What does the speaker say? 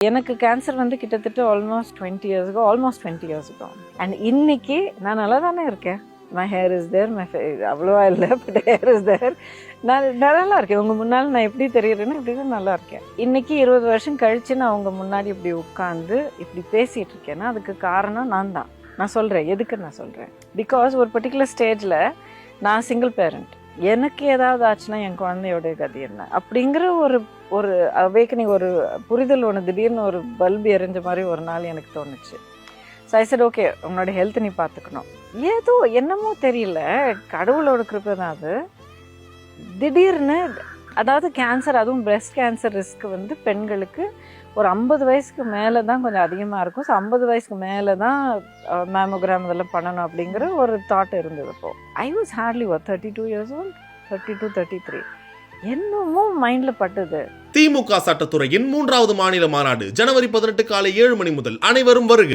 எனக்கு கேன்சர் வந்து கிட்டத்தட்ட ஆல்மோஸ்ட் 20 years ago. அண்ட் இன்னைக்கு நான் நல்லா தானே இருக்கேன். மை ஹேர் இஸ் தேர், அவ்வளோவா இல்லை, பட் ஹேர் இஸ் தேர். நான் நல்லா இருக்கேன். உங்கள் முன்னால் நான் எப்படி தெரியுறேன்னு இப்படி தான் நல்லா இருக்கேன். இன்னைக்கு 20 வருஷம் கழிச்சு நான் அவங்க முன்னாடி இப்படி உட்காந்து இப்படி பேசிகிட்டு இருக்கேன்னா அதுக்கு காரணம் நான் தான். நான் சொல்கிறேன் எதுக்கு நான் சொல்கிறேன். பிகாஸ் ஒரு பர்டிகுலர் ஸ்டேஜில் நான் சிங்கிள் பேரண்ட். எனக்கு ஏதாவது ஆச்சுன்னா என் குழந்தையோடைய கதி என்ன அப்படிங்கிற ஒரு அவேக்கனிங், ஒரு புரிதல் ஒன்று திடீர்னு ஒரு பல்பு எரிஞ்ச மாதிரி ஒரு நாள் எனக்கு தோணுச்சு. ஸோ ஐ செட் ஓகே, உன்னோட ஹெல்த் நீ பார்த்துக்கணும். ஏதோ என்னமோ தெரியல, கடவுளோட கிருப்பை தான் அது. திடீர்னு அதாவது கேன்சர், அதுவும் பிரெஸ்ட் கேன்சர் ரிஸ்க் வந்து பெண்களுக்கு ஒரு 50 வயசுக்கு மேலே தான் கொஞ்சம் அதிகமாக இருக்கும். ஸோ 50 வயசுக்கு மேலே தான் மேமோகிராம் இதெல்லாம் பண்ணணும் அப்படிங்கிற ஒரு தாட் இருந்தது. அப்போ I was hardly 32 years old, 32, 33. என்னமோ மைண்டில் பட்டது. திமுக சட்டத்துறையின் 3வது மாநில மாநாடு ஜனவரி 18 காலை 7 மணி முதல். அனைவரும் வருக.